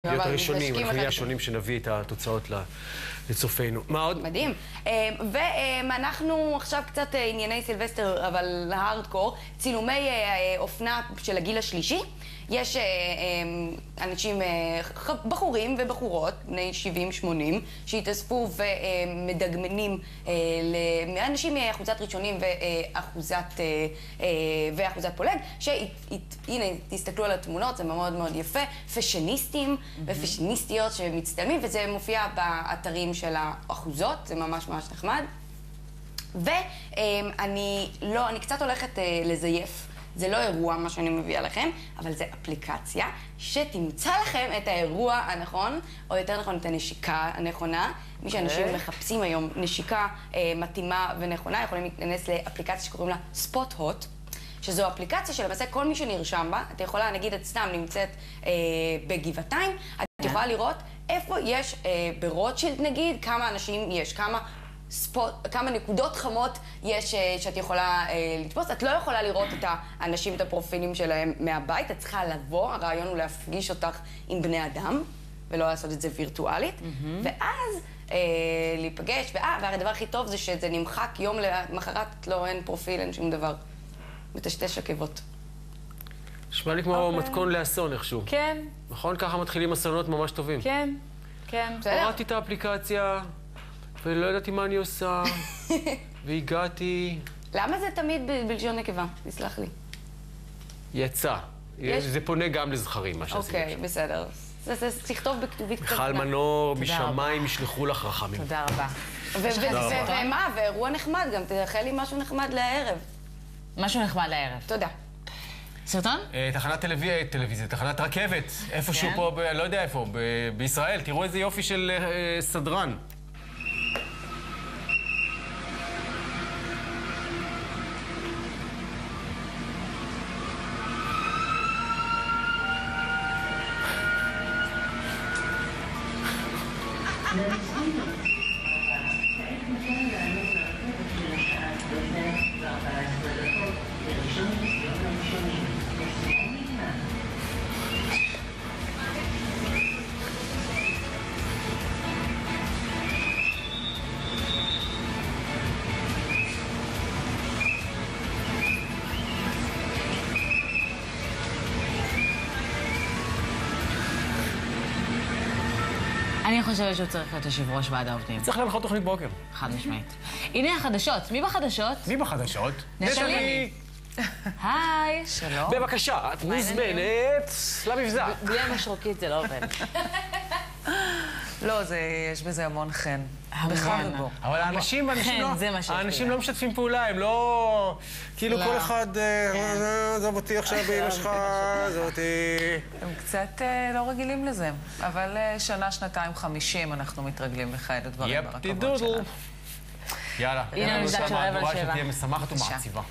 להיות הראשונים, אנחנו נהיה הראשונים שנביא את התוצאות לצופינו. מה עוד? מדהים. ואנחנו עכשיו קצת ענייני סילבסטר, אבל הארדקור, צילומי אופנה של הגיל השלישי. יש אנשים, בחורים ובחורות, בני 70-80, שהתאספו ומדגמנים לאנשים מאחוזת ראשונים ואחוזת פולג, שהנה, תסתכלו על התמונות, זה מאוד מאוד יפה, פשניסטים ופשניסטיות שמצטלמים, וזה מופיע באתרים של האחוזות, זה ממש ממש נחמד. ואני קצת הולכת לזייף. זה לא אירוע, מה שאני מביאה לכם, אבל זה אפליקציה שתמצא לכם את האירוע הנכון, או יותר נכון את הנשיקה הנכונה. מי שאנשים מחפשים היום נשיקה מתאימה ונכונה, יכולים להיכנס לאפליקציה שקוראים לה SpotHot, שזו אפליקציה שלמעשה כל מי שנרשם בה, את יכולה, נגיד, את סתם נמצאת בגבעתיים, את יכולה לראות איפה יש ברוטשילד, נגיד, כמה אנשים יש, כמה נקודות חמות יש שאת יכולה לתפוס. את לא יכולה לראות את האנשים, את הפרופילים שלהם מהבית, את צריכה לבוא, הרעיון הוא להפגיש אותך עם בני אדם, ולא לעשות את זה וירטואלית, ואז להיפגש, והדבר הכי טוב זה שזה נמחק יום למחרת, לא, אין פרופיל, אין שום דבר. מטשטש עקבות. נשמע לי כמו מתכון לאסון איכשהו. כן. נכון? ככה מתחילים אסונות ממש טובים. כן, כן. הורדתי את האפליקציה, ולא ידעתי מה אני עושה, והגעתי... למה זה תמיד בלשון נקבה? תסלח לי. יצא. זה פונה גם לזכרים, מה שעשיתי. אוקיי, בסדר. זה תכתוב בכתובית קטנה. מיכל מנור, משמיים ישלחו לך רחמים. תודה רבה. ומה? ואירוע נחמד גם, תאחל לי משהו נחמד לערב. משהו נחמד לערב. תודה. סרטון? תחנת טלוויזיה, תחנת רכבת, איפשהו פה, לא יודע איפה, בישראל. תראו איזה יופי של סדרן. אני חושבת שהוא צריך להיות יושב ראש ועד העובדים. צריך להנחות תוכנית בוקר. חד משמעית. הנה החדשות. מי בחדשות? מי בחדשות? נטלי. היי. שלום. בבקשה, את מוזמנת למבזק. בלי המשרוקית זה לא עובד. לא, יש בזה המון חן. בכלל בו. אבל האנשים לא משתפים פעולה, הם לא... כאילו כל אחד... עזוב אותי עכשיו באמא שלך, עזוב אותי... הם קצת לא רגילים לזה. אבל שנה, שנתיים, 50 אנחנו מתרגלים לכאלה דברים ברכבות שלנו. יאללה. הנה המבזק של 6:45. שתהיה משמחת ומעציבה.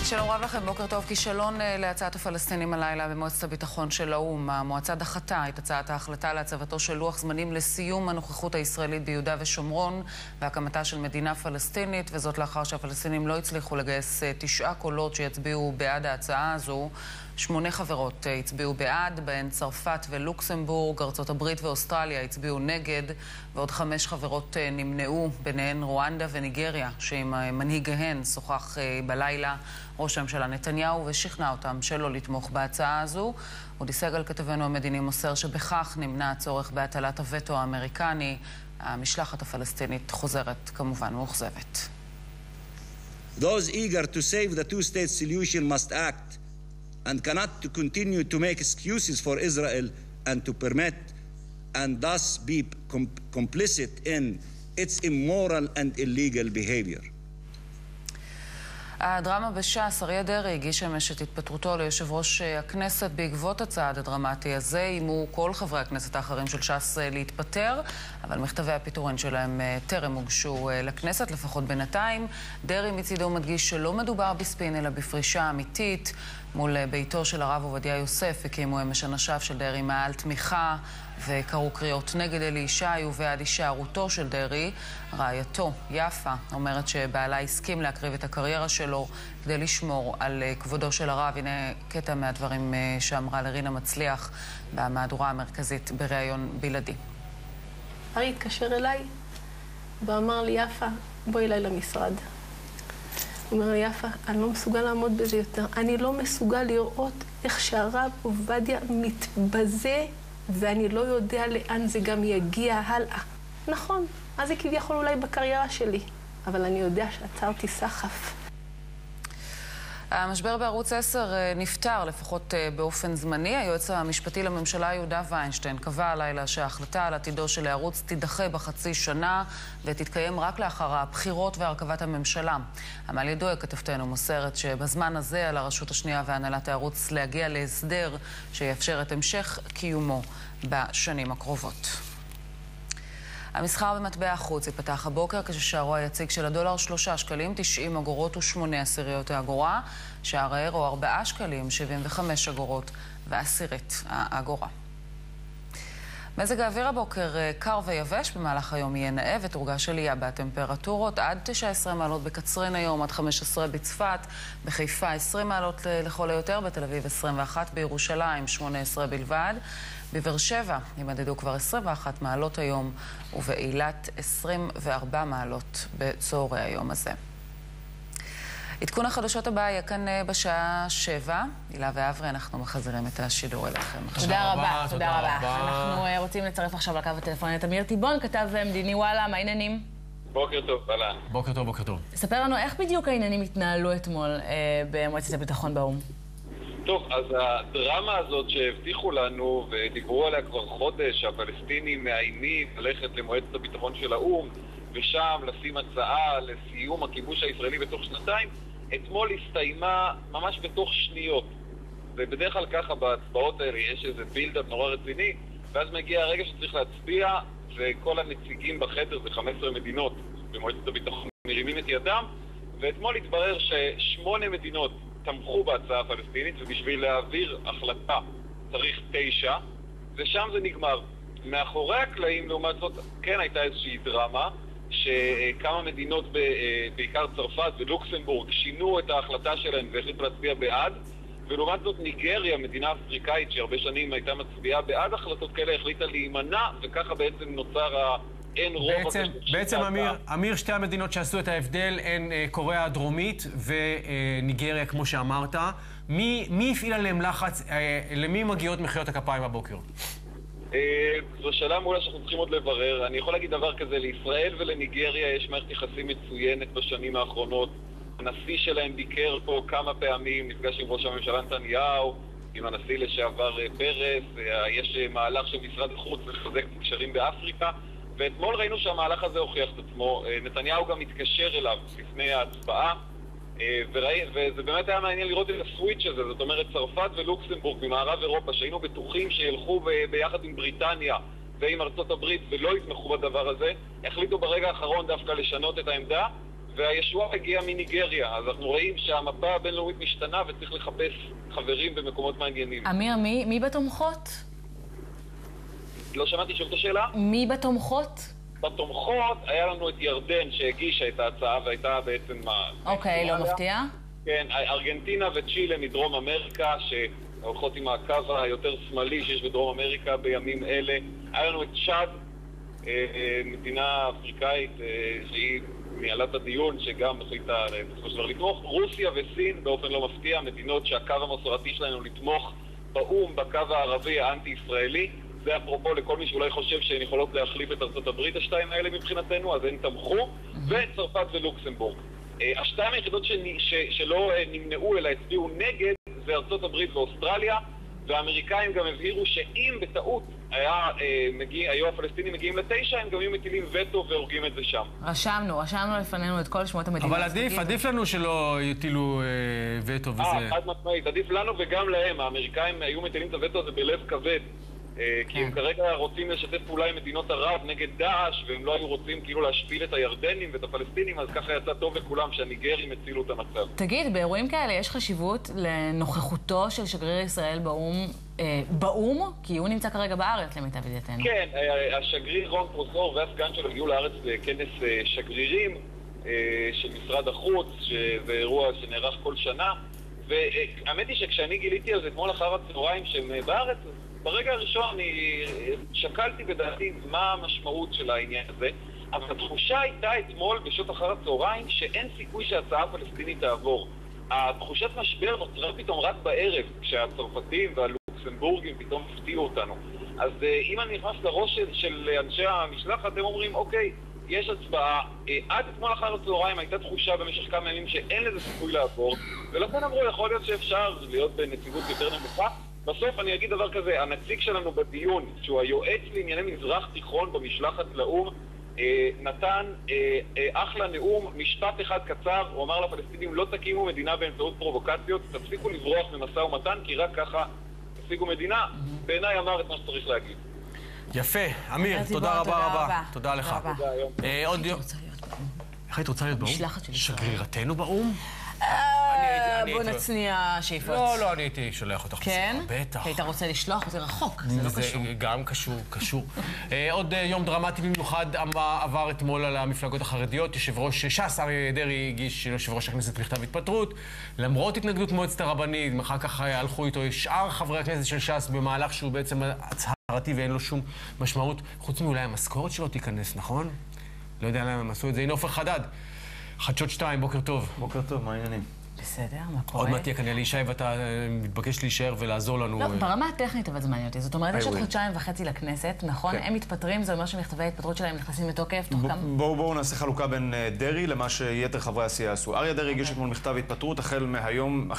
שלום רב לכם, בוקר טוב. כישלון להצעת הפלסטינים הלילה במועצת הביטחון של האו"ם. המועצה דחתה את הצעת ההחלטה להצבתו של לוח זמנים לסיום הנוכחות הישראלית ביהודה ושומרון והקמתה של מדינה פלסטינית, וזאת לאחר שהפלסטינים לא הצליחו לגייס 9 קולות שיצביעו בעד ההצעה הזו. 8 חברות הצביעו בעד, בהן צרפת ולוקסמבורג, ארצות הברית ואוסטרליה הצביעו נגד, ועוד 5 חברות נמנעו, ביניהן רואנדה וניגריה, שעם מנהיגיהן שוחח בלילה ראש הממשלה נתניהו ושכנע אותם שלא לתמוך בהצעה הזו. אודי סגל, כתבנו המדיני, מוסר שבכך נמנע הצורך בהטלת הווטו האמריקני. המשלחת הפלסטינית חוזרת כמובן מאוכזבת. Those eager to save the two-state solution must act and cannot to continue to make excuses for Israel and to permit and thus be complicit in its immoral and illegal behavior. הדרמה בש"ס, אריה דרעי הגיש אמש את התפטרותו ליושב ראש הכנסת בעקבות הצעד הדרמטי הזה. איימו כל חברי הכנסת האחרים של ש"ס להתפטר, אבל מכתבי הפיטורין שלהם טרם הוגשו לכנסת, לפחות בינתיים. דרעי מצידו מדגיש שלא מדובר בספין אלא בפרישה אמיתית, מול ביתו של הרב עובדיה יוסף הקימו אמש אנשיו של דרעי מאהל תמיכה וקראו קריאות נגד אלי ישי ובעד הישארותו של דרעי. רעייתו, יפה, אומרת שבעלה הסכים להקריב את הקריירה שלו כדי לשמור על כבודו של הרב. הנה קטע מהדברים שאמרה לרינה מצליח במהדורה המרכזית בראיון בלעדי. ארי התקשר אליי ואמר לי, יפה, בואי אליי למשרד. הוא אומר לי, יפה, אני לא מסוגל לעמוד בזה יותר. אני לא מסוגל לראות איך שהרב עובדיה מתבזה, ואני לא יודע לאן זה גם יגיע הלאה. נכון, אז זה כביכול אולי בקריירה שלי, אבל אני יודע שעצרתי סחף. המשבר בערוץ 10 נפטר, לפחות באופן זמני. היועץ המשפטי לממשלה יהודה ויינשטיין קבע הלילה שההחלטה על עתידו של הערוץ תידחה בחצי שנה ותתקיים רק לאחר הבחירות והרכבת הממשלה. עמל ידוע, כתבתנו, מוסרת שבזמן הזה על הרשות השנייה והנהלת הערוץ להגיע להסדר שיאפשר את המשך קיומו בשנים הקרובות. המסחר במטבע החוץ ייפתח הבוקר כששערו היציג של הדולר 3 שקלים 90 אגורות ו8 עשיריות האגורה, שער האירו 4 שקלים 75 אגורות ועשירית האגורה. מזג האוויר הבוקר קר ויבש, במהלך היום יהיה נאה ותורגש עלייה בטמפרטורות עד 19 מעלות בקצרין היום, עד 15 בצפת, בחיפה 20 מעלות לכל היותר, בתל אביב 21, בירושלים 18 בלבד. בבאר שבע ימדדו כבר 21 מעלות היום, ובאילת 24 מעלות בצהרי היום הזה. עדכון החדשות הבא יהיה כאן בשעה 7. הילה ואברי, אנחנו מחזירים את השידור אליכם. תודה רבה, תודה רבה. אנחנו רוצים לצרף עכשיו לקו הטלפוני את אמיר טיבון, כתב מדיני וואלה, מה העניינים? בוקר טוב, אהלן. בוקר טוב, בוקר טוב. ספר לנו איך בדיוק העניינים התנהלו אתמול במועצת הביטחון באו"ם. טוב, אז הדרמה הזאת שהבטיחו לנו ודיברו עליה כבר חודש, הפלסטינים מאיימים ללכת למועצת הביטחון של האו"ם ושם לשים הצעה לסיום הכיבוש הישראלי בתוך שנתיים, אתמול הסתיימה ממש בתוך שניות. ובדרך כלל ככה בהצבעות האלה יש איזה בילדאפ נורא רציני, ואז מגיע הרגע שצריך להצביע וכל הנציגים בחדר, זה 15 מדינות במועצת הביטחון, מרימים את ידם, ואתמול התברר ש8 מדינות תמכו בהצעה הפלסטינית, ובשביל להעביר החלטה צריך 9, ושם זה נגמר. מאחורי הקלעים, לעומת זאת, כן הייתה איזושהי דרמה, שכמה מדינות, בעיקר צרפת ולוקסמבורג, שינו את ההחלטה שלהן והחליטו להצביע בעד, ולעומת זאת ניגריה, מדינה אפריקאית שהרבה שנים הייתה מצביעה בעד החלטות כאלה, החליטה להימנע, וככה בעצם נוצר אין רוב. בעצם אמיר, שתי המדינות שעשו את ההבדל הן קוריאה הדרומית וניגריה, כמו שאמרת. מי הפעיל עליהם לחץ? למי מגיעות מחיאות הכפיים הבוקר? זו שאלה מעולה שאנחנו צריכים עוד לברר. אני יכול להגיד דבר כזה, לישראל ולניגריה יש מערכת יחסים מצוינת בשנים האחרונות. הנשיא שלהם ביקר פה כמה פעמים, נפגש עם ראש הממשלה נתניהו, עם הנשיא לשעבר פרס, יש מהלך של משרד החוץ לחזק קשרים באפריקה, ואתמול ראינו שהמהלך הזה הוכיח את עצמו. נתניהו גם התקשר אליו לפני ההצבעה, וזה באמת היה מעניין לראות את הסוויץ' הזה. זאת אומרת, צרפת ולוקסמבורג ממערב אירופה, שהיינו בטוחים שילכו ביחד עם בריטניה ועם ארצות הברית ולא יתמכו בדבר הזה, החליטו ברגע האחרון דווקא לשנות את העמדה, והישועה הגיעה מניגריה. אז אנחנו רואים שהמפה הבינלאומית משתנה וצריך לחפש חברים במקומות מעניינים. אמיר, מי בתומכות? לא שמעתי שוב את השאלה. מי בתומכות? בתומכות היה לנו את ירדן שהגישה את ההצעה והייתה בעצם אוקיי, לא מפתיע. כן, ארגנטינה וצ'ילה מדרום אמריקה שהולכות עם הקו היותר שמאלי שיש בדרום אמריקה בימים אלה. היה לנו את צ'אד, מדינה אפריקאית שהיא ניהלה את הדיון, שגם החליטה בסופו של דבר לתמוך. רוסיה וסין באופן לא מפתיע, מדינות שהקו המסורתי שלנו לתמוך באו"ם בקו הערבי האנטי-ישראלי. זה אפרופו לכל מי שאולי חושב שהן יכולות להחליף את ארצות הברית, השתיים האלה מבחינתנו, אז הן תמכו, וצרפת ולוקסמבורג. השתיים היחידות שלא נמנעו אלא הצביעו נגד זה ארצות הברית ואוסטרליה, והאמריקאים גם הבהירו שאם בטעות היו הפלסטינים מגיעים ל9, הם גם היו מטילים וטו והורגים את זה שם. רשמנו לפנינו את כל שמות המדינות. אבל עדיף לנו שלא יטילו וטו וזה. חד משמעית, עדיף לנו וגם להם. האמריקאים היו מטילים את הווטו הזה בלב כבד, כי הם כרגע רוצים לשתף פעולה עם מדינות ערב נגד דאעש, והם לא היו רוצים כאילו להשפיל את הירדנים ואת הפלסטינים, אז ככה יצא טוב לכולם שהניגרים הצילו את המצב. תגיד, באירועים כאלה יש חשיבות לנוכחותו של שגריר ישראל באום? כי הוא נמצא כרגע בארץ, למיטב ידיעתנו. כן, השגריר רון פרוזור והסגן שלו הגיעו לארץ לכנס שגרירים של משרד החוץ, שזה אירוע שנערך כל שנה, והאמת היא שכשאני גיליתי על זה אתמול אחר הצהריים שהם בארץ, ברגע הראשון אני שקלתי בדעתי מה המשמעות של העניין הזה, אבל התחושה הייתה אתמול בשעות אחר הצהריים שאין סיכוי שההצעה הפלסטינית תעבור. התחושת משבר נוצרה פתאום רק בערב, כשהצרפתים והלוקסמבורגים פתאום הפתיעו אותנו. אז אם אני נכנס לראש של אנשי המשלחת, הם אומרים, אוקיי, יש הצבעה, עד אתמול אחר הצהריים הייתה תחושה במשך כמה ימים שאין לזה סיכוי לעבור, ולכן אמרו, יכול להיות שאפשר להיות בנציגות יותר נמוכה. בסוף אני אגיד דבר כזה, הנציג שלנו בדיון, שהוא היועץ לענייני מזרח תיכון במשלחת לאום, נתן אחלה נאום, משפט אחד קצר, הוא אמר לפלסטינים, לא תקימו מדינה באמצעות פרובוקציות, תפסיקו לברוח ממשא ומתן, כי רק ככה תשיגו מדינה. בעיניי אמר את מה שצריך להגיד. יפה, אמיר, תודה רבה רבה. תודה לך. עוד יום. איך היית רוצה להיות באום? שגרירתנו באום? בוא נצניע שאיפות. לא, אני הייתי שולח אותך. כן? בטח. היית רוצה לשלוח, זה רחוק, זה לא קשור. גם קשור. עוד יום דרמטי במיוחד עבר אתמול על המפלגות החרדיות. יושב ראש ש"ס, אריה דרעי, הגיש יושב ראש הכנסת מכתב התפטרות. למרות התנגדות מועצת הרבנית, אחר כך הלכו איתו שאר חברי הכנסת של ש"ס במהלך שהוא בעצם הצהרתי ואין לו שום משמעות. חוץ מאולי המשכורת שלו תיכנס, נכון? לא יודע למה הם עשו את זה. הנה עופר חדד. חדשות 2, בוקר טוב. בוקר טוב, מה העניינים? בסדר, מה קורה? עוד מעט תהיה כאן אלישי ואתה מתבקש להישאר ולעזור לנו. לא, ברמה הטכנית אבל זמן אותי. זאת אומרת, יש עוד חודשיים וחצי לכנסת, נכון? הם מתפטרים, זה אומר שמכתבי ההתפטרות שלהם נכנסים לתוקף תוך כמה... בואו נעשה חלוקה בין דרעי למה שיתר חברי הסיעה עשו. אריה דרעי הגיש אתמול מכתב התפטרות, החל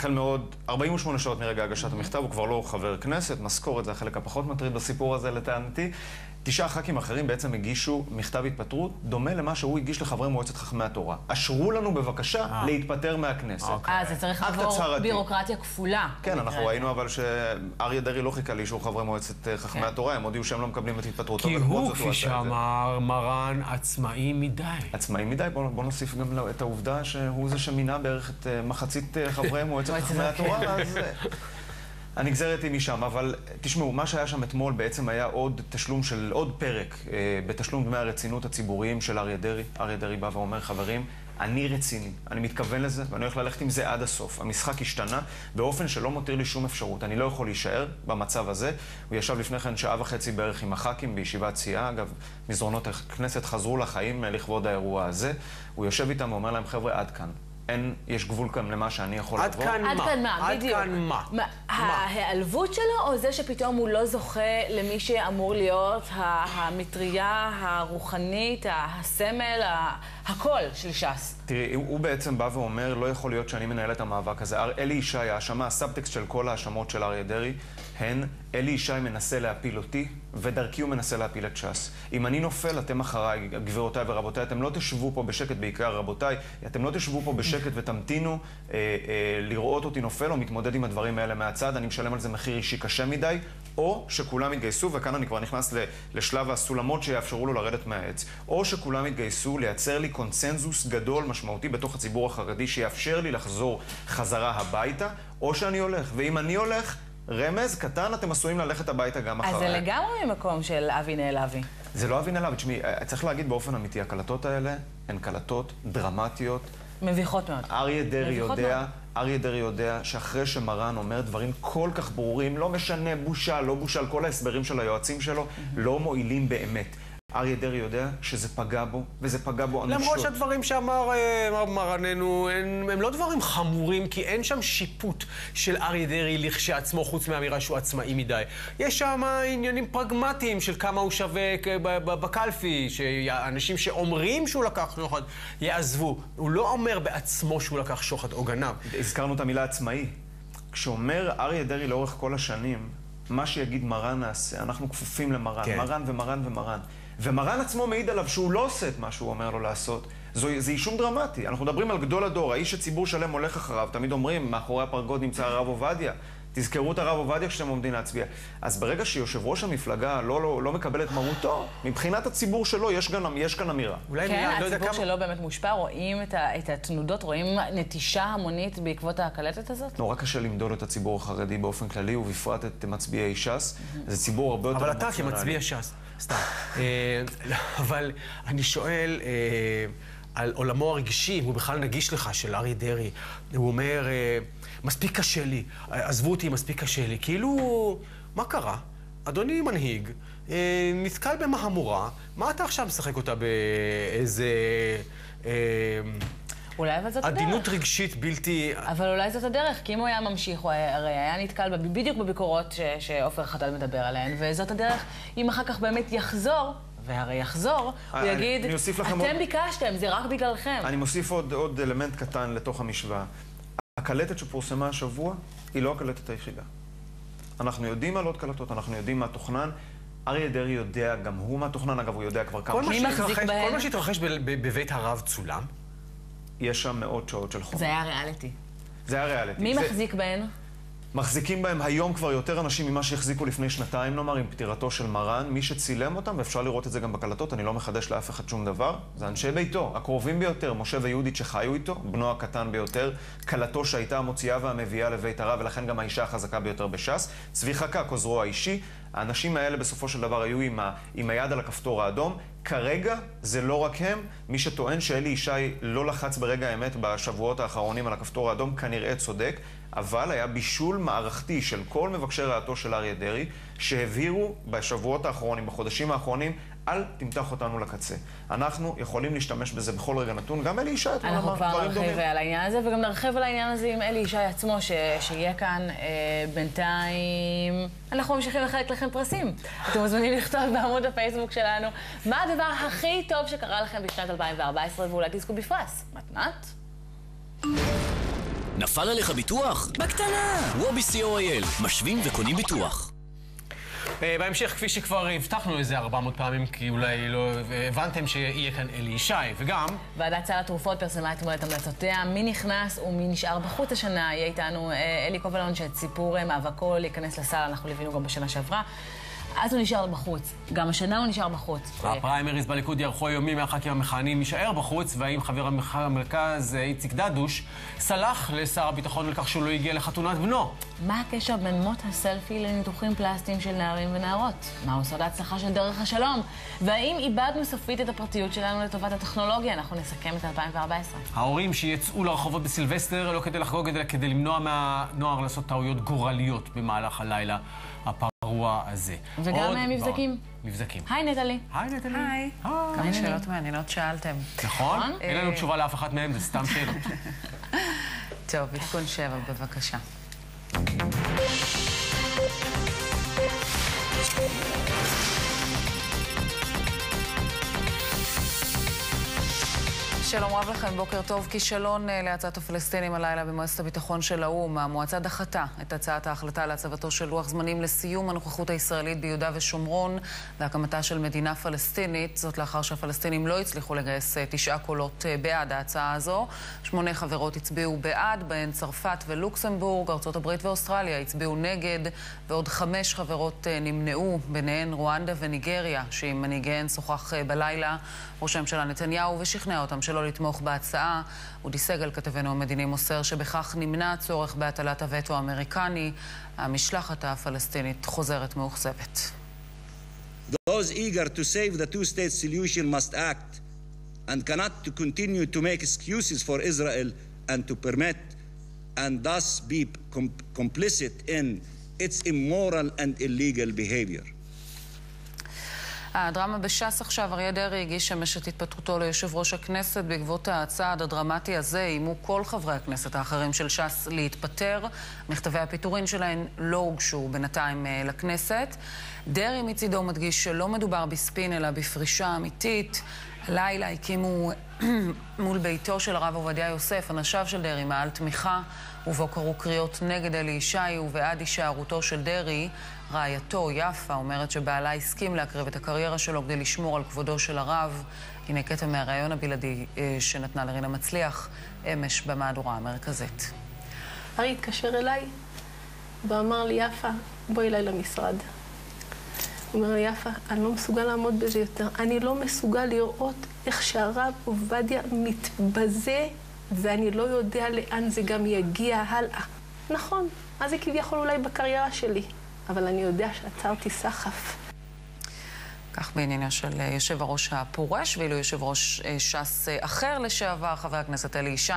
מעוד 48 שעות מרגע הגשת המכתב, הוא כבר לא חבר כנסת, משכורת זה החלק הפחות מטריד בסיפור הזה לטענתי. 9 ח"כים אחרים בעצם הגישו מכתב התפטרות דומה למה שהוא הגיש לחברי מועצת חכמי התורה. אשרו לנו בבקשה להתפטר מהכנסת. זה צריך לעבור בירוקרטיה כפולה. כן, אנחנו ראינו אבל שאריה דרעי לא חיכה לאישור חברי מועצת חכמי התורה, הם הודיעו שהם לא מקבלים את התפטרותו. כי הוא, כפי שאמר מרן, עצמאי מדי. עצמאי מדי, בוא נוסיף גם את העובדה שהוא זה שמינה בערך את מחצית חברי מועצת חכמי התורה, אז... הנגזרת היא משם, אבל תשמעו, מה שהיה שם אתמול בעצם היה עוד תשלום של עוד פרק בתשלום דמי הרצינות הציבוריים של אריה דרעי. אריה דרעי בא ואומר, חברים, אני רציני, אני מתכוון לזה ואני הולך ללכת עם זה עד הסוף. המשחק השתנה באופן שלא מותיר לי שום אפשרות. אני לא יכול להישאר במצב הזה. הוא ישב לפני כן 1.5 שעה בערך עם הח"כים בישיבת סיעה. אגב, מזרונות הכנסת חזרו לחיים לכבוד האירוע הזה. הוא יושב איתם ואומר להם, חבר'ה, עד כאן. יש גבול כאן למה שאני יכול לבוא. עד כאן מה? בדיוק. עד כאן מה? ההיעלבות שלו או זה שפתאום הוא לא זוכה למי שאמור להיות המטריה הרוחנית, הסמל, הכל של ש"ס? תראי, הוא בעצם בא ואומר, לא יכול להיות שאני מנהל את המאבק הזה. אלי ישי, האשמה, הסאבטקסט של כל האשמות של אריה דרעי, הן, אלי ישי מנסה להפיל אותי, ודרכי הוא מנסה להפיל את ש"ס. אם אני נופל, אתם אחריי, גבירותיי ורבותיי, אתם לא תשבו פה בשקט, בעיקר רבותיי, אתם לא תשבו פה בשקט ותמתינו לראות אותי נופל או מתמודד עם הדברים האלה מהצד, אני משלם על זה מחיר אישי קשה מדי, או שכולם יתגייסו, וכאן אני כבר נכנס לשלב הסולמות שיאפשרו לו לרדת מהעץ, או שכולם יתגייסו לייצר לי קונצנזוס גדול משמעותי בתוך הציבור החרדי שיאפשר לי לחזור חזרה הביתה, או שאני הולך. ואם אני הולך, רמז קטן, אתם עשויים ללכת הביתה גם אחריי. אז זה לגמרי ממקום של אבי נעלבי. זה לא אבי נעלבי. תשמעי, צריך להגיד באופן אמיתי, הקלטות האלה הן קלטות דרמטיות. מביכות מאוד. אריה דרעי יודע שאחרי שמרן אומר דברים כל כך ברורים, לא משנה בושה, לא בושה, על כל ההסברים של היועצים שלו, לא מועילים באמת. אריה דרעי יודע שזה פגע בו, וזה פגע בו אנושות. למרות שהדברים שאמר מרננו הם לא דברים חמורים, כי אין שם שיפוט של אריה דרעי לכשעצמו, חוץ מהאמירה שהוא עצמאי מדי. יש שם עניינים פרגמטיים של כמה הוא שווה בקלפי, שאנשים שאומרים שהוא לקח שוחד יעזבו. הוא לא אומר בעצמו שהוא לקח שוחד או גנב. הזכרנו את המילה עצמאי. כשאומר אריה דרעי לאורך כל השנים, מה שיגיד מרן נעשה, אנחנו כפופים למרן, כן. מרן ומרן ומרן. ומרן עצמו מעיד עליו שהוא לא עושה את מה שהוא אומר לו לעשות. זה אישום דרמטי. אנחנו מדברים על גדול הדור, האיש שציבור שלם הולך אחריו. תמיד אומרים, מאחורי הפרגוד נמצא הרב עובדיה. תזכרו את הרב עובדיה כשאתם עומדים להצביע. אז ברגע שיושב ראש המפלגה לא מקבל את מרותו, מבחינת הציבור שלו יש כאן אמירה. כן, הציבור שלו באמת מושפע, רואים את התנודות, רואים נטישה המונית בעקבות הקלטת הזאת? נורא קשה למדוד את הציבור החרדי באופן כללי, ובפרט את מצביעי ש"ס. זה ציבור הרבה יותר... אבל אתה כמצביע ש"ס, סתם. אבל אני שואל על עולמו הרגשי, אם הוא בכלל נגיש לך, של אריה דרעי. הוא אומר, מספיק קשה לי, עזבו אותי, מספיק קשה לי. כאילו, מה קרה? אדוני מנהיג, נתקל במהמורה, מה אתה עכשיו משחק אותה באיזה... אולי אבל זאת הדרך. עדינות רגשית בלתי... אבל אולי זאת הדרך, כי אם הוא היה ממשיך, הוא הרי היה נתקל בדיוק בביקורות שעופר חדד מדבר עליהן, וזאת הדרך, אם אחר כך באמת יחזור, והרי יחזור, הוא יגיד, אתם ביקשתם, זה רק בגללכם. אני מוסיף עוד אלמנט קטן לתוך המשוואה. הקלטת שפורסמה השבוע היא לא הקלטת היחידה. אנחנו יודעים על עוד קלטות, אנחנו יודעים מה תוכנן. אריה דרעי יודע, גם הוא מה תוכנן, אגב, הוא יודע כבר כמה... כל מה שהתרחש בבית הרב צולם? יש שם מאות שעות של חומר. זה היה ריאליטי. זה היה ריאליטי. מי מחזיק בהן? מחזיקים בהם היום כבר יותר אנשים ממה שהחזיקו לפני שנתיים, נאמר, עם פטירתו של מרן. מי שצילם אותם, ואפשר לראות את זה גם בקלטות, אני לא מחדש לאף אחד שום דבר, זה אנשי ביתו, הקרובים ביותר, משה ויהודית שחיו איתו, בנו הקטן ביותר, קלטו שהייתה המוציאה והמביאה לבית הרב, ולכן גם האישה החזקה ביותר בש"ס, צבי חקק, עוזרו האישי. האנשים האלה בסופו של דבר היו עם היד על הכפתור האדום. כרגע זה לא רק הם. מי שטוען שאלי ישי לא לחץ ברגע האמת בשבועות האחרונים על הכפתור האדום כנראה צודק, אבל היה בישול מערכתי של כל מבקשי רעתו של אריה דרעי, שהבהירו בשבועות האחרונים, בחודשים האחרונים, אל תמתח אותנו לקצה. אנחנו יכולים להשתמש בזה בכל רגע נתון. גם אלי ישי, אנחנו כבר נרחיב על העניין הזה, וגם נרחיב על העניין הזה עם אלי ישי עצמו, שיהיה כאן בינתיים. אנחנו ממשיכים לחלק לכם פרסים. אתם מוזמנים לכתוב בעמוד הפייסבוק שלנו מה הדבר הכי טוב שקרה לכם בשנת 2014, ואולי תזכו בפרס. מתנת? נפל עליך ביטוח? בקטנה! וובי co.il, משווים וקונים ביטוח. בהמשך, כפי שכבר הבטחנו איזה 400 פעמים, כי אולי לא הבנתם שיהיה כאן אלי ישי, וגם... ועדת סל התרופות פרסמה אתמול את המלצותיה, מי נכנס ומי נשאר בחוץ השנה. יהיה איתנו אלי קובלון, שאת סיפור מאבקו להיכנס לסל, אנחנו ליווינו גם בשנה שעברה. אז הוא נשאר בחוץ. גם השנה הוא נשאר בחוץ. הפריימריז בליכוד יערכו היומי מהח"כים המכהנים יישאר בחוץ, והאם חבר המרכז איציק דדוש סלח לשר הביטחון על כך שהוא לא הגיע לחתונת בנו. מה הקשר בין מות הסלפי לניתוחים פלסטיים של נערים ונערות? מהו סוד ההצלחה של דרך השלום? והאם איבדנו סופית את הפרטיות שלנו לטובת הטכנולוגיה? אנחנו נסכם את 2014. ההורים שיצאו לרחובות בסילבסטר לא כדי לחגוג, אלא כדי למנוע מהנוער לעשות טעויות גורליות במהלך הלילה הפרוע הזה. וגם מבזקים. מבזקים. היי נטלי. היי נטלי. היי. כמה שאלות מעניינות שאלתם. נכון? אין לנו תשובה לאף אחת מהם, זה סתם שאלות. טוב, עדכון 7, בבקשה. שלום רב לכם, בוקר טוב. כישלון להצעת הפלסטינים הלילה במועצת הביטחון של האו"ם. המועצה דחתה את הצעת ההחלטה להצבתו של לוח זמנים לסיום הנוכחות הישראלית ביהודה ושומרון והקמתה של מדינה פלסטינית. זאת לאחר שהפלסטינים לא הצליחו לגייס 9 קולות בעד ההצעה הזו. 8 חברות הצביעו בעד, בהן צרפת ולוקסמבורג, ארצות הברית ואוסטרליה הצביעו נגד, ועוד 5 חברות נמנעו, ביניהן רואנדה וניגריה, שעם מנהיגיהן שוחח בלילה ראש הממשלה נתניהו ושכנע אותם שלא לתמוך בהצעה. אודי סגל, כתבנו המדיני, מוסר שבכך נמנע הצורך בהטלת הווטו האמריקני. המשלחת הפלסטינית חוזרת מאוכזבת. Those eager to save the two-state solution must act and cannot to continue to make excuses for Israel and to permit and thus be complicit in its immoral and illegal behavior. הדרמה בש"ס עכשיו, אריה דרעי הגיש אמש את התפטרותו ליושב ראש הכנסת. בעקבות הצעד הדרמטי הזה איימו כל חברי הכנסת האחרים של ש"ס להתפטר. מכתבי הפיטורין שלהן לא הוגשו בינתיים לכנסת. דרעי מצידו מדגיש שלא מדובר בספין אלא בפרישה אמיתית. הלילה הקימו מול ביתו של הרב עובדיה יוסף אנשיו של דרעי מעל תמיכה, ובו קראו קריאות נגד אלי ישי ובעד הישארותו של דרעי. רעייתו יפה אומרת שבעלה הסכים להקריב את הקריירה שלו כדי לשמור על כבודו של הרב. הנה קטע מהראיון הבלעדי שנתנה לרינה מצליח אמש במהדורה המרכזית. ארי התקשר אליי ואמר לי, יפה, בואי אליי למשרד. הוא אומר לי, יפה, אני לא מסוגל לעמוד בזה יותר. אני לא מסוגל לראות איך שהרב עובדיה מתבזה, ואני לא יודע לאן זה גם יגיע הלאה. נכון, אז זה כביכול אולי בקריירה שלי, אבל אני יודע שעצרתי סחף. כך בעניינו של יושב הראש הפורש, ואילו יושב ראש ש"ס אחר לשעבר, חבר הכנסת אלי ישי,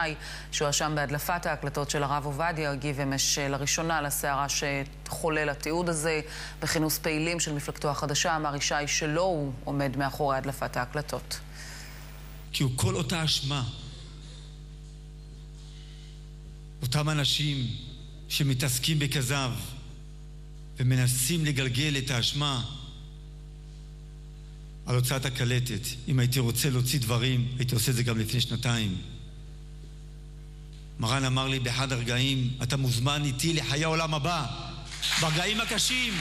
שהואשם בהדלפת ההקלטות של הרב עובדיה, הגיב אמש לראשונה לסערה שחולל התיעוד הזה. בכינוס פעילים של מפלגתו החדשה אמר ישי שלא הוא עומד מאחורי הדלפת ההקלטות. כי הוא כל אותה אשמה. אותם אנשים שמתעסקים בכזב ומנסים לגלגל את האשמה על הוצאת הקלטת. אם הייתי רוצה להוציא דברים, הייתי עושה את זה גם לפני 2 מרן אמר לי באחד הרגעים, אתה מוזמן איתי לחיי העולם הבא, ברגעים הקשים.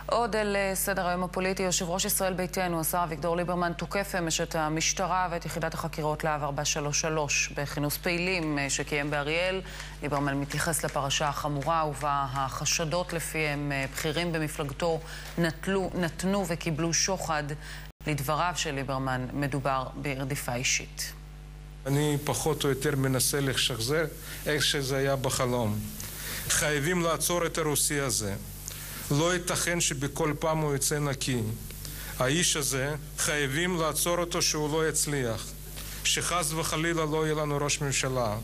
עוד אל סדר היום הפוליטי, יושב ראש ישראל ביתנו, השר אביגדור ליברמן, תוקף אמש את המשטרה ואת יחידת החקירות להב 433. בכינוס פעילים שקיים באריאל, ליברמן מתייחס לפרשה החמורה ובה החשדות לפיהם בכירים במפלגתו נתנו וקיבלו שוחד. לדבריו של ליברמן מדובר ברדיפה אישית. אני פחות או יותר מנסה לשחזר איך שזה היה בחלום. חייבים לעצור את הרוסי הזה. לא ייתכן שבכל פעם הוא יצא נקי. האיש הזה, חייבים לעצור אותו שהוא לא יצליח. שחס וחלילה לא יהיה לנו ראש ממשלה.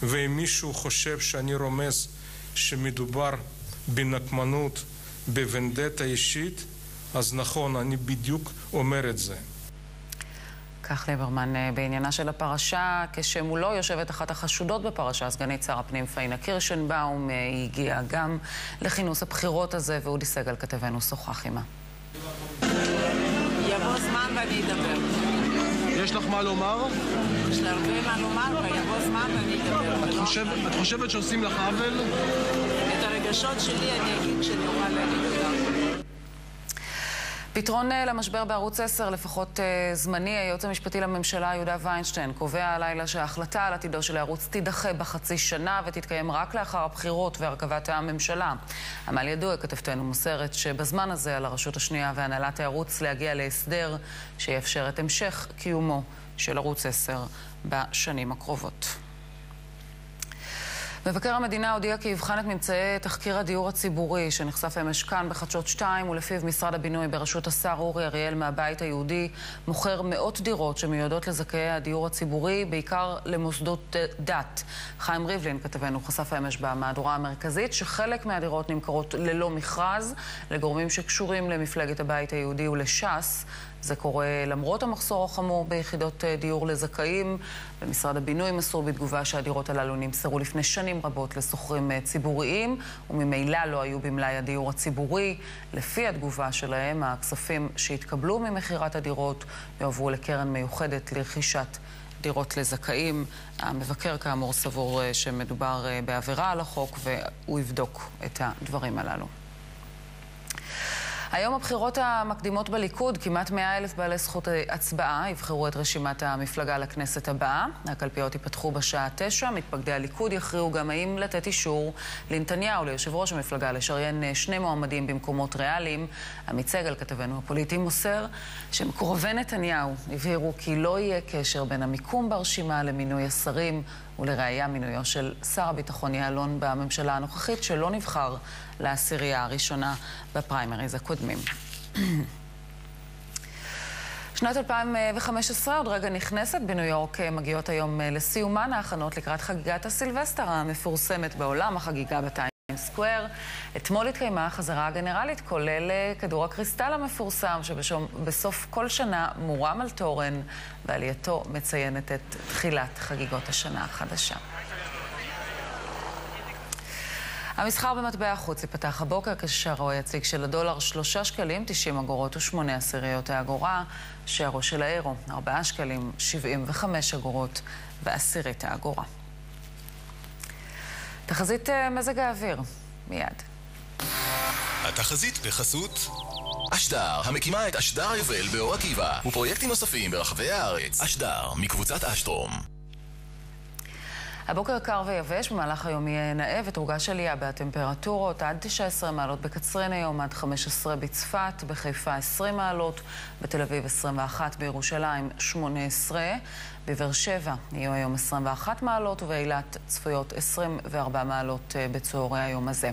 ואם מישהו חושב שאני רומז שמדובר בנקמנות, בוונדטה אישית, אז נכון, אני בדיוק אומר את זה. כך ליברמן בעניינה של הפרשה, כשמולו יושבת אחת החשודות בפרשה, סגנית שר הפנים פאינה קירשנבאום, היא הגיעה גם לכינוס הבחירות הזה, ואודי סגל כתבנו שוחח עימה. יבוא זמן ואני אדבר. יש לך מה לומר? יש לה הרבה מה לומר, ויבוא זמן ואני אדבר. את חושבת שעושים לך עוול? את הרגשות שלי אני אגיד כשאני אוכל להגיד אותם. פתרון למשבר בערוץ 10, לפחות זמני. היועץ המשפטי לממשלה יהודה ויינשטיין קובע הלילה שההחלטה על עתידו של הערוץ תידחה בחצי שנה ותתקיים רק לאחר הבחירות והרכבת הממשלה. עמל ידוע, כתבתנו מוסרת, שבזמן הזה על הרשות השנייה והנהלת הערוץ להגיע להסדר שיאפשר את המשך קיומו של ערוץ 10 בשנים הקרובות. מבקר המדינה הודיע כי יבחן את ממצאי תחקיר הדיור הציבורי שנחשף אמש כאן בחדשות 2, ולפיו משרד הבינוי בראשות השר אורי אריאל מהבית היהודי מוכר מאות דירות שמיועדות לזכאי הדיור הציבורי, בעיקר למוסדות דת. חיים ריבלין, כתבנו, חשף אמש במהדורה המרכזית שחלק מהדירות נמכרות ללא מכרז לגורמים שקשורים למפלגת הבית היהודי ולש"ס. זה קורה למרות המחסור החמור ביחידות דיור לזכאים. במשרד הבינוי מסור בתגובה שהדירות הללו נמסרו לפני שנים רבות לסוחרים ציבוריים, וממילא לא היו במלאי הדיור הציבורי. לפי התגובה שלהם, הכספים שהתקבלו ממחירת הדירות יועברו לקרן מיוחדת לרכישת דירות לזכאים. המבקר כאמור סבור שמדובר בעבירה על החוק, והוא יבדוק את הדברים הללו. היום הבחירות המקדימות בליכוד, כמעט 100,000 בעלי זכות הצבעה יבחרו את רשימת המפלגה לכנסת הבאה. הקלפיות ייפתחו בשעה 9. מתפקדי הליכוד יכריעו גם האם לתת אישור לנתניהו, ליושב ראש המפלגה, לשריין 2 מועמדים במקומות ריאליים. עמית סגל, כתבנו הפוליטי, מוסר שמקורבי נתניהו הבהירו כי לא יהיה קשר בין המיקום ברשימה למינוי השרים, ולראיה מינויו של שר הביטחון יעלון בממשלה הנוכחית, שלא נבחר לעשירייה הראשונה בפריימריז הקודמים. שנת 2015 עוד רגע נכנסת. בניו יורק מגיעות היום לסיומן ההכנות לקראת חגיגת הסילבסטר המפורסמת בעולם, החגיגה בטיים סקוואר. אתמול התקיימה החזרה הגנרלית, כולל כדור הקריסטל המפורסם שבסוף כל שנה מורם על תורן, ועלייתו מציינת את תחילת חגיגות השנה החדשה. המסחר במטבע החוץ ייפתח הבוקר כששערו היציג של הדולר 3 שקלים 90 אגורות ו8 עשיריות האגורה, שערו של האירו 4 שקלים 75 אגורות ועשירית האגורה. תחזית מזג האוויר, מיד. התחזית בחסות אשדר, המקימה את אשדר היובל באור עקיבא, ופרויקטים נוספים ברחבי הארץ. אשדר, מקבוצת אשטרום. הבוקר קר ויבש, במהלך היום יהיה נאה ותורגש עלייה בטמפרטורות עד 19 מעלות בקצרין היום, עד 15 בצפת, בחיפה 20 מעלות, בתל אביב 21, בירושלים 18, בבאר שבע יהיו היום 21 מעלות ובאילת צפויות 24 מעלות בצהרי היום הזה.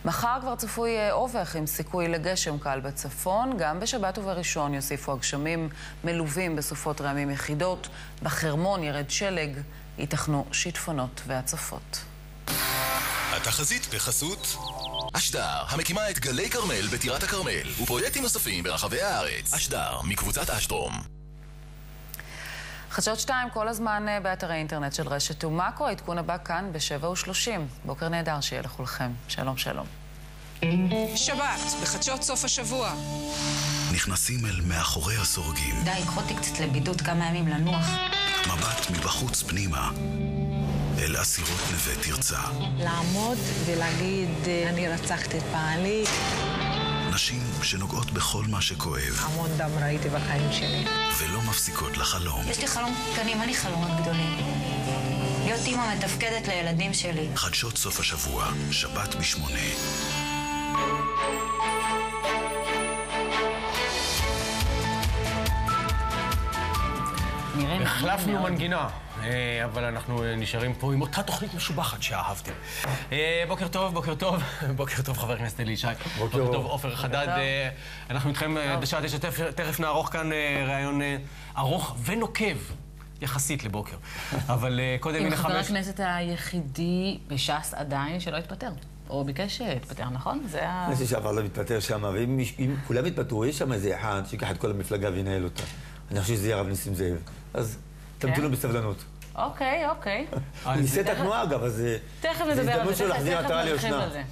מחר כבר צפוי אובך עם סיכוי לגשם קל בצפון, גם בשבת ובראשון יוסיפו הגשמים מלווים בסופות רעמים יחידות, בחרמון ירד שלג, ייתכנו שיטפונות והצפות. התחזית בחסות אשדר, המקימה את גלי כרמל בטירת הכרמל ופרויקטים נוספים ברחבי הארץ. אשדר, מקבוצת אשטרום. חדשות 2 כל הזמן באתרי אינטרנט של רשת ומאקו, העדכון הבא כאן ב7:30. בוקר נהדר שיהיה לכולכם. שלום שלום. שבת, בחדשות סוף השבוע. נכנסים אל מאחורי הסורגים. די, קחו אותי קצת לבידוד כמה ימים לנוח. מבט מבחוץ פנימה אל אסירות נווה תרצה. לעמוד ולהגיד אני רצחתי את בעלי. נשים שנוגעות בכל מה שכואב. המון דם ראיתי בחיים שלי. ולא מפסיקות לחלום. יש לי חלום קטנים, אין לי חלומות גדולים. להיות אימא מתפקדת לילדים שלי. חדשות סוף השבוע, שבת ב8. החלפנו מנגינה, אבל אנחנו נשארים פה עם אותה תוכנית משובחת שאהבתם. בוקר טוב, בוקר טוב. בוקר טוב, חבר הכנסת אלי ישי. בוקר טוב, עופר חדד. אנחנו איתכם בשעה 9, תכף נערוך כאן ראיון ארוך ונוקב, יחסית לבוקר. אבל קודם עם חבר הכנסת היחידי בש"ס עדיין שלא התפטר. או ביקש להתפטר, נכון? זה ה... אני חושב שעבר לא מתפטר שם, ואם כולם יתפטרו, יש שם איזה אחד שיקח את כל המפלגה וינהל אותה. אני חושב שזה יהיה הרב ניסים זאב. אז תמתינו בסבלנות. אוקיי. הוא ניסה את התנועה, אגב, אז תכף נדבר על זה, תכף נרחיב על זה.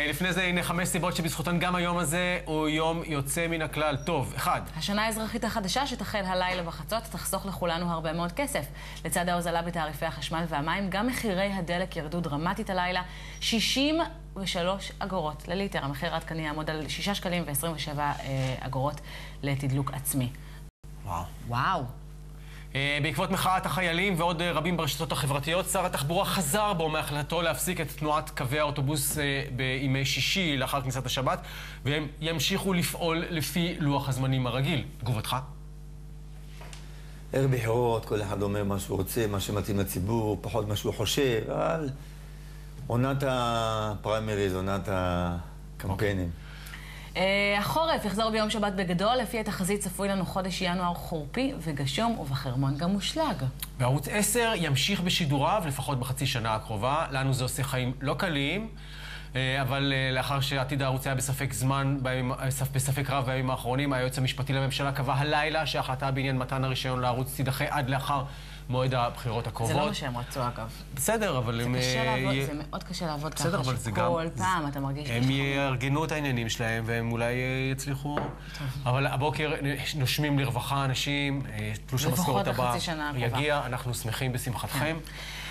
לפני זה, הנה 5 סיבות שבזכותן גם היום הזה הוא יום יוצא מן הכלל. טוב, 1. השנה האזרחית החדשה שתחל הלילה בחצות תחסוך לכולנו הרבה מאוד כסף. לצד ההוזלה בתעריפי החשמל והמים, גם מחירי הדלק ירדו דרמטית הלילה, 63 אגורות לליטר. המחיר העדכני יעמוד על 6 שקלים ו27 אגורות לתדלוק עצמי. וואו. בעקבות מחאת החיילים ועוד רבים ברשתות החברתיות, שר התחבורה חזר בו מהחלטתו להפסיק את תנועת קווי האוטובוס בימי שישי לאחר כניסת השבת, והם ימשיכו לפעול לפי לוח הזמנים הרגיל. תגובתך? ערב בחירות, כל אחד אומר מה שהוא רוצה, מה שמתאים לציבור, פחות מה שהוא חושב, אבל עונת הפריימריז, עונת הקמפיינים. החורף יחזור ביום שבת בגדול, לפי התחזית צפוי לנו חודש ינואר חורפי וגשום, ובחרמון גם מושלג. בערוץ 10 ימשיך בשידוריו לפחות בחצי שנה הקרובה. לנו זה עושה חיים לא קלים, אבל לאחר שעתיד הערוץ היה בספק רב בימים האחרונים, היועץ המשפטי לממשלה קבע הלילה שההחלטה בעניין מתן הרישיון לערוץ תידחה עד לאחר מועד הבחירות הקרובות. זה לא מה שהם רצו, אגב. בסדר, אבל הם... זה מאוד קשה לעבוד ככה, שכל פעם אתה מרגיש... הם יארגנו את העניינים שלהם, והם אולי יצליחו. אבל הבוקר נושמים לרווחה אנשים, תלוש המשכורת הבא יגיע, אנחנו שמחים בשמחתכם.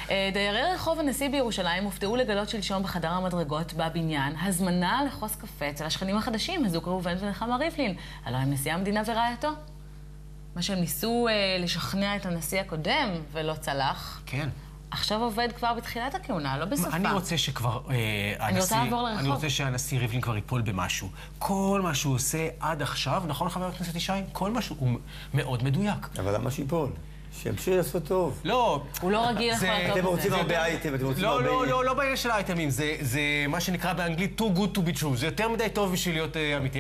דיירי רחוב הנשיא בירושלים הופתעו לגלות שלשום בחדר המדרגות בבניין הזמנה לחוס קפה אצל השכנים החדשים, הזוג ראובן ונחמה ריבלין. הלוא הם נשיא המדינה ורעייתו. מה שהם ניסו לשכנע את הנשיא הקודם ולא צלח. כן. עכשיו עובד כבר בתחילת הכהונה, לא בסופה. אני רוצה שכבר אני רוצה שהנשיא ריבלין כבר ייפול במשהו. כל מה שהוא עושה עד עכשיו, נכון חבר הכנסת ישי? כל משהו הוא מאוד מדויק. אבל למה שיפול? שימשיך לעשות טוב. לא. הוא לא רגיל לכל הטוב. אתם רוצים הרבה אייטם, אתם רוצים הרבה... לא בעניין של האייטמים. זה מה שנקרא באנגלית too good to be true. זה יותר מדי טוב בשביל להיות אמיתי.